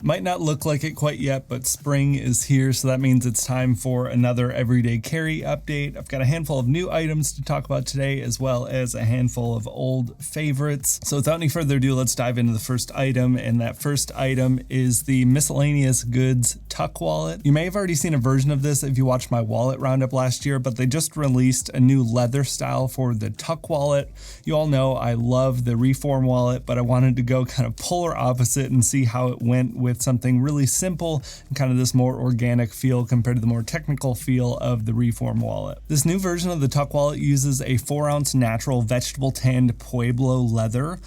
Might not look like it quite yet, but spring is here, so that means it's time for another everyday carry update. I've got a handful of new items to talk about today, as well as a handful of old favorites. So without any further ado, let's dive into the first item, and that first item is the miscellaneous goods tuck wallet. You may have already seen a version of this if you watched my wallet roundup last year, but they just released a new leather style for the tuck wallet. You all know I love the Reform wallet, but I wanted to go kind of polar opposite and see how it went with something really simple and kind of this more organic feel compared to the more technical feel of the Reform wallet. This new version of the tuck wallet uses a 4-ounce natural vegetable tanned Pueblo leather.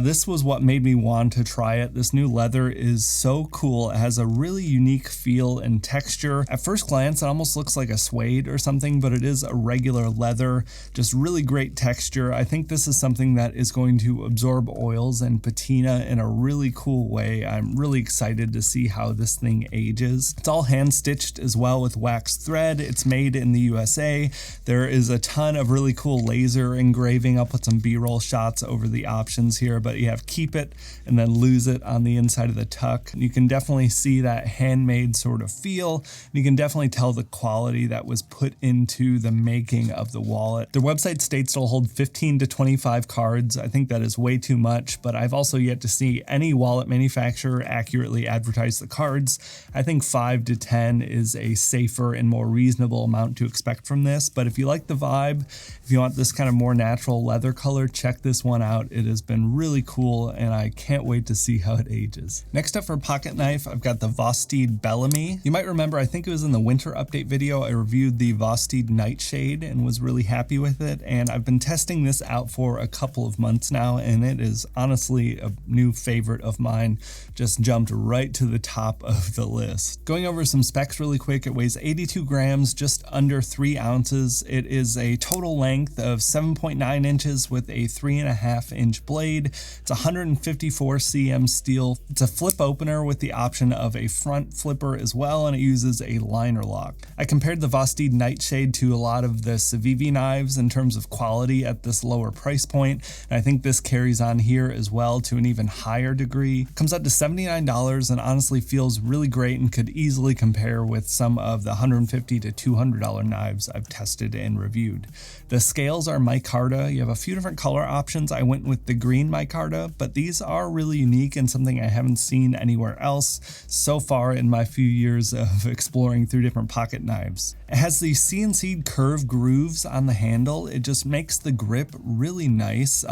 This was what made me want to try it. This new leather is so cool. It has a really unique feel and texture. At first glance, it almost looks like a suede or something, but it is a regular leather, just really great texture. I think this is something that is going to absorb oils and patina in a really cool way. I'm really excited to see how this thing ages. It's all hand stitched as well with wax thread. It's made in the USA. There is a ton of really cool laser engraving. I'll put some B-roll shots over the options here, but you have keep it and then lose it on the inside of the tuck. You can definitely see that handmade sort of feel. You can definitely tell the quality that was put into the making of the wallet. Their website states it'll hold 15 to 25 cards. I think that is way too much, but I've also yet to see any wallet manufacturer accurately advertise the cards. I think 5 to 10 is a safer and more reasonable amount to expect from this, but if you like the vibe, if you want this kind of more natural leather color, check this one out. It has been really cool and I can't wait to see how it ages. Next up for pocket knife, I've got the Vosteed Bellamy. You might remember, I think it was in the winter update video, I reviewed the Vosteed Nightshade and was really happy with it, and I've been testing this out for a couple of months now, and it is honestly a new favorite of mine. Just jumped right to the top of the list. Going over some specs really quick, it weighs 82 grams, just under 3 ounces. It is a total length of 7.9 inches with a 3.5 inch blade. It's 154 cm steel. It's a flip opener with the option of a front flipper as well, and it uses a liner lock. I compared the Vosteed Nightshade to a lot of the Civivi knives in terms of quality at this lower price point, and I think this carries on here as well to an even higher degree. Comes out to $79 and honestly feels really great and could easily compare with some of the $150 to $200 knives I've tested and reviewed. The scales are micarta. You have a few different color options. I went with the green micarta, but these are really unique and something I haven't seen anywhere else so far in my few years of exploring through different pocket knives. It has these CNC curve grooves on the handle. It just makes the grip really nice,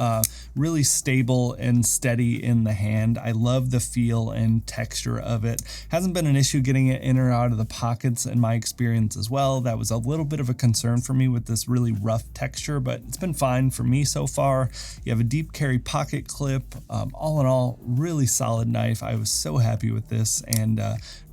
really stable and steady in the hand. I love the feel and texture of it. Hasn't been an issue getting it in or out of the pockets in my experience as well. That was a little bit of a concern for me with this really rough texture, but it's been fine for me so far. You have a deep carry pocket clip. All in all, really solid knife. I was so happy with this and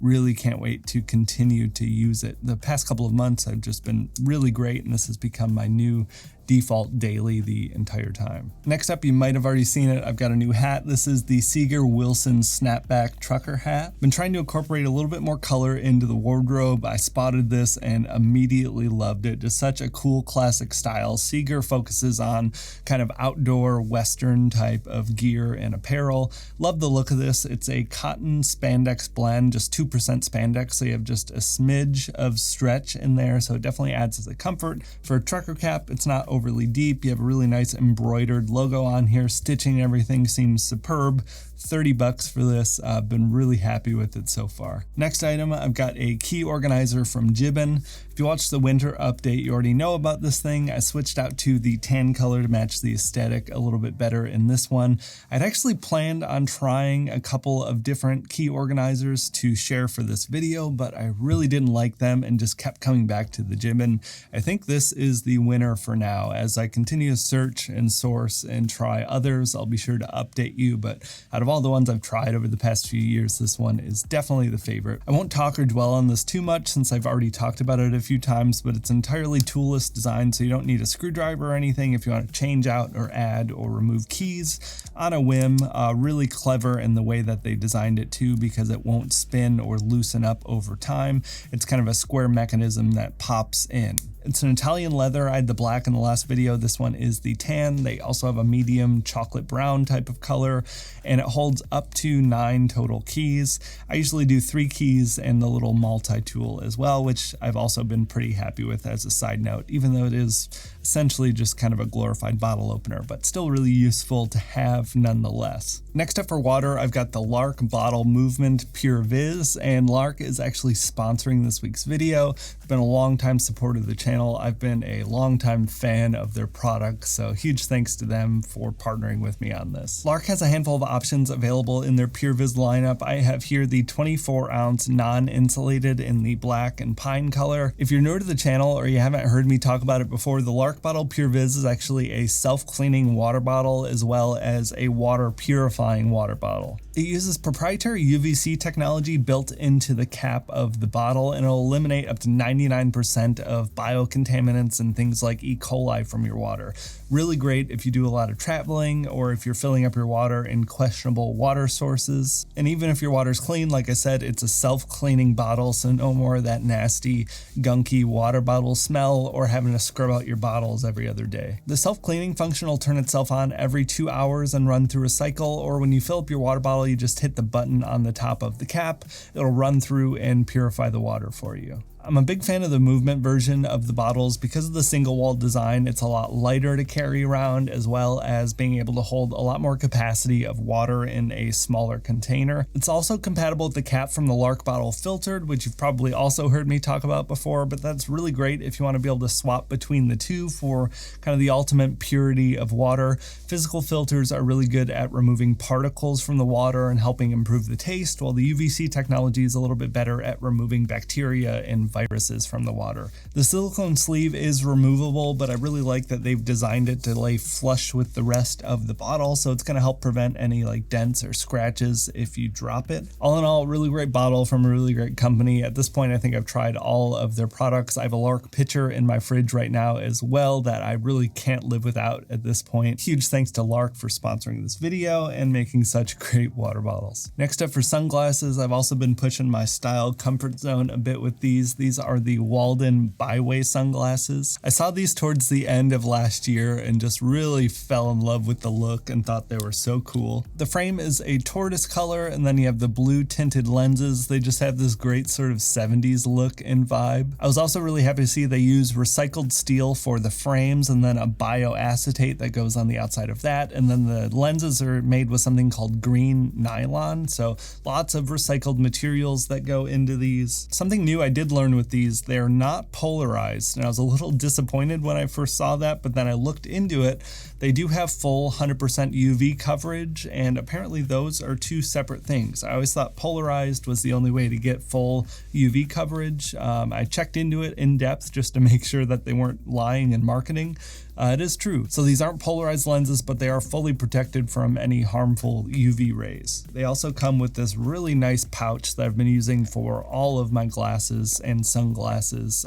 really can't wait to continue to use it. The past couple of months have just been really great, and this has become my new default daily the entire time. Next up, you might have already seen it, I've got a new hat. This is the Seeger Wilson snapback trucker hat. Been trying to incorporate a little bit more color into the wardrobe. I spotted this and immediately loved it. Just such a cool classic style. Seeger focuses on kind of outdoor Western type of gear and apparel. Love the look of this. It's a cotton spandex blend, just 2% spandex, so you have just a smidge of stretch in there, so it definitely adds to the comfort. For a trucker cap, it's not overly deep. You have a really nice embroidered logo on here. Stitching and everything seems superb. $30 for this. I've been really happy with it so far. Next item, I've got a key organizer from Jibbin. If you watched the winter update, you already know about this thing. I switched out to the tan color to match the aesthetic a little bit better in this one. I'd actually planned on trying a couple of different key organizers to share for this video, but I really didn't like them and just kept coming back to the Jibbin. I think this is the winner for now. As I continue to search and source and try others, I'll be sure to update you, but out of all the ones I've tried over the past few years, this one is definitely the favorite. I won't talk or dwell on this too much since I've already talked about it a few times, but it's entirely toolless design, so you don't need a screwdriver or anything if you want to change out or add or remove keys on a whim. Really clever in the way that they designed it too, because it won't spin or loosen up over time. It's kind of a square mechanism that pops in. It's an Italian leather. I had the black in the last video. This one is the tan. They also have a medium chocolate brown type of color, and it holds holds up to 9 total keys. I usually do 3 keys and the little multi-tool as well, which I've also been pretty happy with as a side note, even though it is essentially just kind of a glorified bottle opener, but still really useful to have nonetheless. Next up for water, I've got the Lark Bottle Movement Pure Viz, and Lark is actually sponsoring this week's video. I've been a long-time supporter of the channel. I've been a long-time fan of their products, so huge thanks to them for partnering with me on this. Lark has a handful of options available in their Pure Viz lineup. I have here the 24-ounce non-insulated in the black and pine color. If you're newer to the channel or you haven't heard me talk about it before, the Lark Bottle Pure Viz is actually a self-cleaning water bottle as well as a water purifying water bottle. It uses proprietary UVC technology built into the cap of the bottle, and it'll eliminate up to 99% of biocontaminants and things like E. coli from your water. Really great if you do a lot of traveling or if you're filling up your water in questionable water sources. And even if your water's clean, like I said, it's a self-cleaning bottle, so no more of that nasty, gunky water bottle smell or having to scrub out your bottles every other day. The self-cleaning function will turn itself on every 2 hours and run through a cycle, or when you fill up your water bottle, you just hit the button on the top of the cap. It'll run through and purify the water for you. I'm a big fan of the movement version of the bottles because of the single wall design. It's a lot lighter to carry around, as well as being able to hold a lot more capacity of water in a smaller container. It's also compatible with the cap from the Lark Bottle Filtered, which you've probably also heard me talk about before, but that's really great if you want to be able to swap between the two for kind of the ultimate purity of water. Physical filters are really good at removing particles from the water and helping improve the taste, while the UVC technology is a little bit better at removing bacteria and viruses from the water. The silicone sleeve is removable, but I really like that they've designed it to lay flush with the rest of the bottle, so it's going to help prevent any like dents or scratches if you drop it. All in all, really great bottle from a really great company. At this point, I think I've tried all of their products. I have a Lark pitcher in my fridge right now as well that I really can't live without at this point. Huge thanks to Lark for sponsoring this video and making such great water bottles. Next up for sunglasses, I've also been pushing my style comfort zone a bit with these. These are the Walden Byway sunglasses. I saw these towards the end of last year and just really fell in love with the look and thought they were so cool. The frame is a tortoise color, and then you have the blue tinted lenses. They just have this great sort of 70s look and vibe. I was also really happy to see they use recycled steel for the frames and then a bioacetate that goes on the outside of that. And then the lenses are made with something called green nylon. So lots of recycled materials that go into these. Something new I did learn with these, they're not polarized, and I was a little disappointed when I first saw that, but then I looked into it. They do have full 100% UV coverage, and apparently those are two separate things. I always thought polarized was the only way to get full UV coverage. I checked into it in depth just to make sure that they weren't lying in marketing. It is true. So these aren't polarized lenses, but they are fully protected from any harmful UV rays. They also come with this really nice pouch that I've been using for all of my glasses and sunglasses.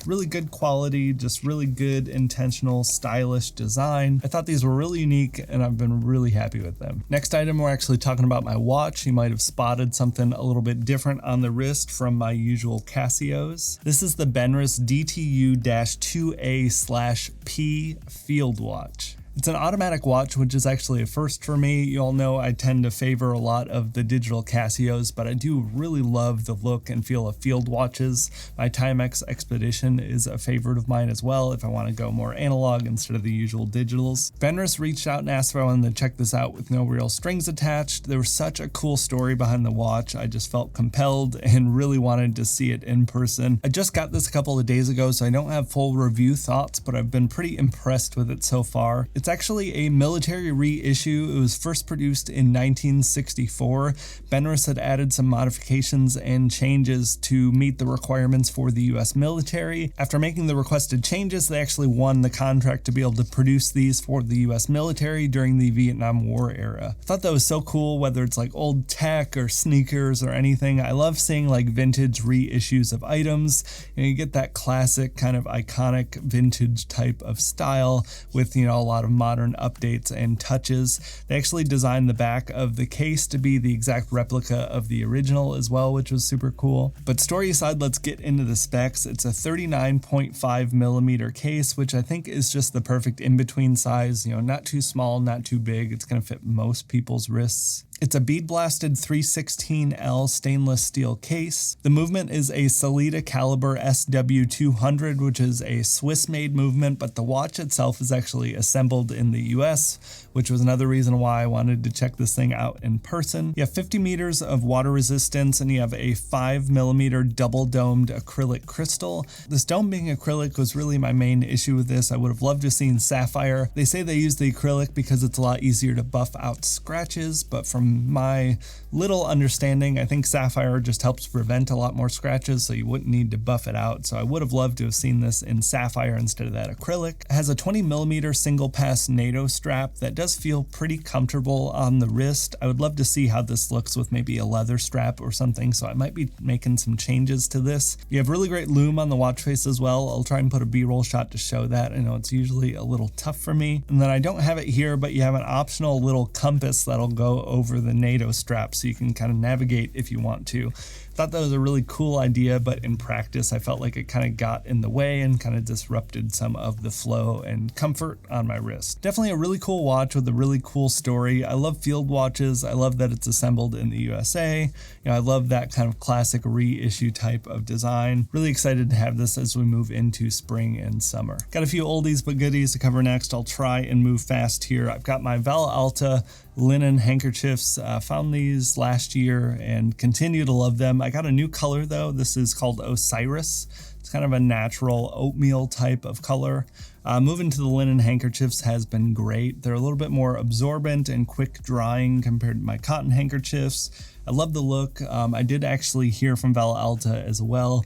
Really good quality, just really good, intentional, stylish design. I thought these were really unique, and I've been really happy with them. Next item, we're actually talking about my watch. You might have spotted something a little bit different on the wrist from my usual Casios. This is the Benris DTU-2A/P Field Watch. It's an automatic watch, which is actually a first for me. You all know I tend to favor a lot of the digital Casios, but I do really love the look and feel of field watches. My Timex Expedition is a favorite of mine as well if I want to go more analog instead of the usual digitals. Benris reached out and asked if I wanted to check this out with no real strings attached. There was such a cool story behind the watch. I just felt compelled and really wanted to see it in person. I just got this a couple of days ago, so I don't have full review thoughts, but I've been pretty impressed with it so far. It's actually a military reissue. It was first produced in 1964. Benris had added some modifications and changes to meet the requirements for the US military. After making the requested changes, they actually won the contract to be able to produce these for the US military during the Vietnam War era. I thought that was so cool, whether it's like old tech or sneakers or anything. I love seeing like vintage reissues of items. You get that classic kind of iconic vintage type of style with, a lot of modern updates and touches. They actually designed the back of the case to be the exact replica of the original as well, which was super cool. But story aside, let's get into the specs. It's a 39.5 millimeter case, which I think is just the perfect in-between size, not too small, not too big. It's going to fit most people's wrists. It's a bead blasted 316L stainless steel case. The movement is a Sellita caliber SW200, which is a Swiss-made movement, but the watch itself is actually assembled in the US, which was another reason why I wanted to check this thing out in person. You have 50 meters of water resistance, and you have a 5mm double domed acrylic crystal. This dome being acrylic was really my main issue with this. I would have loved to have seen sapphire. They say they use the acrylic because it's a lot easier to buff out scratches, but from my little understanding, I think sapphire just helps prevent a lot more scratches, so you wouldn't need to buff it out. So I would have loved to have seen this in sapphire instead of that acrylic. It has a 20mm single pass NATO strap that does feel pretty comfortable on the wrist. I would love to see how this looks with maybe a leather strap or something, so I might be making some changes to this. You have really great lume on the watch face as well. I'll try and put a B-roll shot to show that. I know it's usually a little tough for me. And then I don't have it here, but you have an optional little compass that'll go over the NATO strap so you can kind of navigate if you want to. Thought that was a really cool idea, but in practice I felt like it kind of got in the way and kind of disrupted some of the flow and comfort on my wrist. Definitely a really cool watch with a really cool story. I love field watches. I love that it's assembled in the USA. I love that kind of classic reissue type of design. Really excited to have this as we move into spring and summer. Got a few oldies but goodies to cover next. I'll try and move fast here. I've got my Vala Alta linen handkerchiefs. Found these last year and continue to love them. I got a new color though. This is called Osiris. It's kind of a natural oatmeal type of color. Moving to the linen handkerchiefs has been great. They're a little bit more absorbent and quick drying compared to my cotton handkerchiefs. I love the look. I did actually hear from Vala Alta as well.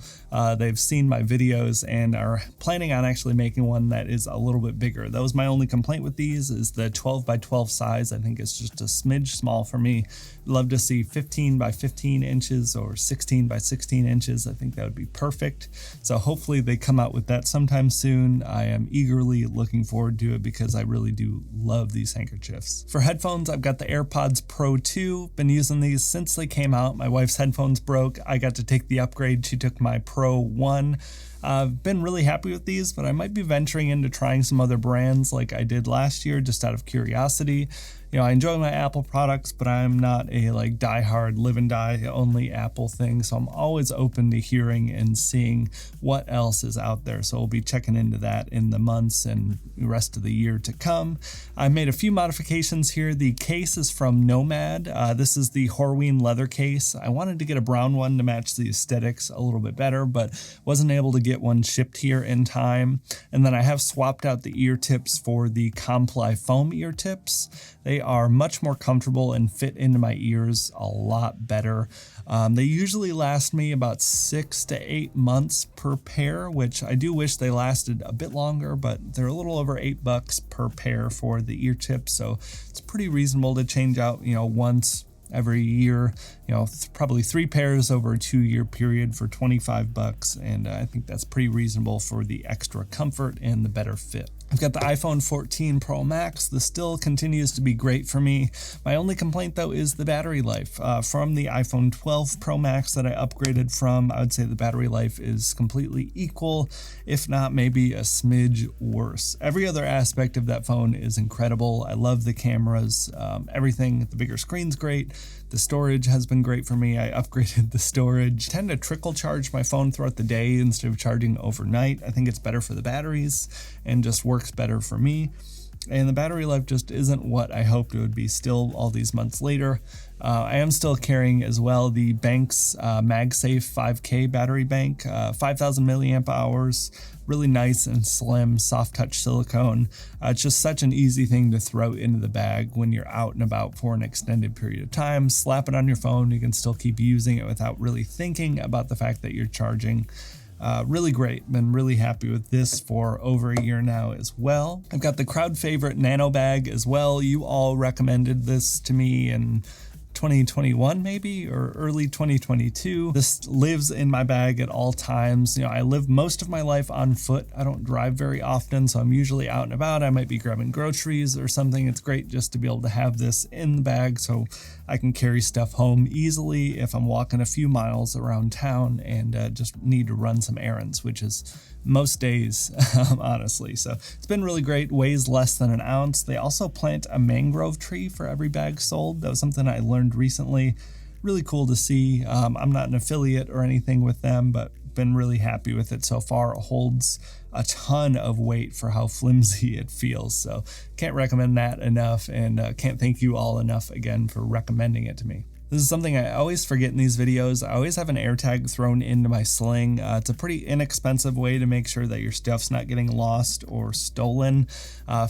They've seen my videos and are planning on actually making one that is a little bit bigger. That was my only complaint with these, is the 12 by 12 size. I think it's just a smidge small for me. Love to see 15 by 15 inches or 16 by 16 inches. I think that would be perfect. So hopefully they come out with that sometime soon. I am eagerly looking forward to it because I really do love these handkerchiefs. For headphones, I've got the AirPods Pro 2. Been using these since they came out. My wife's headphones broke. I got to take the upgrade. She took my Pro 1. I've been really happy with these, but I might be venturing into trying some other brands like I did last year just out of curiosity. I enjoy my Apple products, but I'm not a diehard live and die only Apple thing. So I'm always open to hearing and seeing what else is out there. So we'll be checking into that in the months and the rest of the year to come. I made a few modifications here. The case is from Nomad. This is the Horween leather case. I wanted to get a brown one to match the aesthetics a little bit better, but wasn't able to get one shipped here in time. And then I have swapped out the ear tips for the Comply foam ear tips. They are much more comfortable and fit into my ears a lot better. They usually last me about 6 to 8 months per pair, which I do wish they lasted a bit longer, but they're a little over $8 per pair for the ear tips. So it's pretty reasonable to change out, once every year, probably 3 pairs over a 2-year period for $25. And I think that's pretty reasonable for the extra comfort and the better fit. I've got the iPhone 14 Pro Max. This still continues to be great for me. My only complaint though is the battery life. From the iPhone 12 Pro Max that I upgraded from, I would say the battery life is completely equal, if not maybe a smidge worse. Every other aspect of that phone is incredible. I love the cameras, everything. The bigger screen's great. The storage has been great for me. I upgraded the storage. I tend to trickle charge my phone throughout the day instead of charging overnight. I think it's better for the batteries and just works better for me. And the battery life just isn't what I hoped it would be still all these months later. I am still carrying as well the Banks Magsafe 5K battery bank, 5,000 milliamp hours, really nice and slim, soft touch silicone. It's just such an easy thing to throw into the bag when you're out and about for an extended period of time. Slap it on your phone, you can still keep using it without really thinking about the fact that you're charging. Really great. Been really happy with this for over a year now as well. I've got the crowd favorite Nano Bag as well. You all recommended this to me and 2021 maybe, or early 2022. This lives in my bag at all times. I live most of my life on foot. I don't drive very often, so I'm usually out and about. I might be grabbing groceries or something. It's great just to be able to have this in the bag so I can carry stuff home easily if I'm walking a few miles around town and just need to run some errands, which is most days, honestly. So it's been really great. Weighs less than an ounce. They also plant a mangrove tree for every bag sold. That was something I learned learned recently. Really cool to see. I'm not an affiliate or anything with them, but been really happy with it so far. It holds a ton of weight for how flimsy it feels, so can't recommend that enough, and can't thank you all enough again for recommending it to me. This is something I always forget in these videos. I always have an AirTag thrown into my sling. It's a pretty inexpensive way to make sure that your stuff's not getting lost or stolen.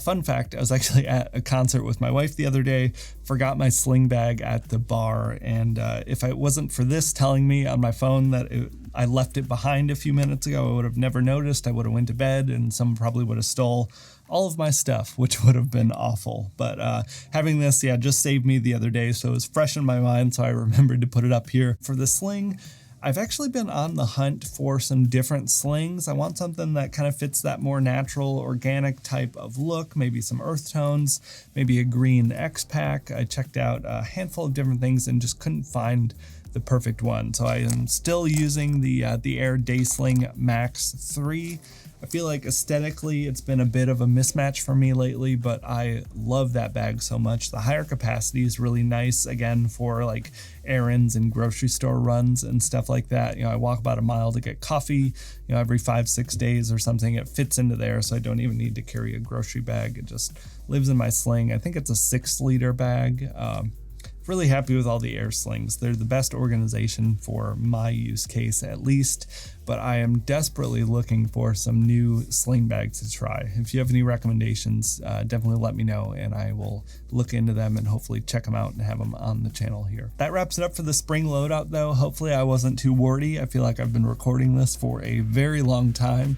Fun fact, I was actually at a concert with my wife the other day, forgot my sling bag at the bar, and if it wasn't for this telling me on my phone that I left it behind a few minutes ago, I would have never noticed. I would have went to bed and someone probably would have stole all of my stuff, which would have been awful. But having this, just saved me the other day, so it was fresh in my mind, so I remembered to put it up here. For the sling, I've actually been on the hunt for some different slings. I want something that kind of fits that more natural, organic type of look, maybe some earth tones, maybe a green X-Pack. I checked out a handful of different things and just couldn't find the perfect one. So I am still using the Air Daysling Max 3. I feel like aesthetically it's been a bit of a mismatch for me lately, but I love that bag so much. The higher capacity is really nice, again, for like errands and grocery store runs and stuff like that. I walk about a mile to get coffee, every 5-6 days or something. It fits into there, so I don't even need to carry a grocery bag. It just lives in my sling. I think it's a 6-liter bag. Really happy with all the Air slings. They're the best organization for my use case, at least, but I am desperately looking for some new sling bags to try. If you have any recommendations, definitely let me know and I will look into them and hopefully check them out and have them on the channel here. That wraps it up for the spring loadout though. Hopefully I wasn't too wordy. I feel like I've been recording this for a very long time.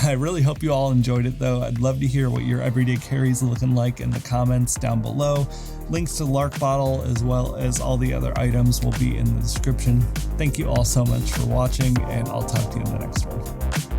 I really hope you all enjoyed it though. I'd love to hear what your everyday carry's looking like in the comments down below. Links to the Lark bottle as well as all the other items will be in the description. Thank you all so much for watching, and I'll talk to you in the next one.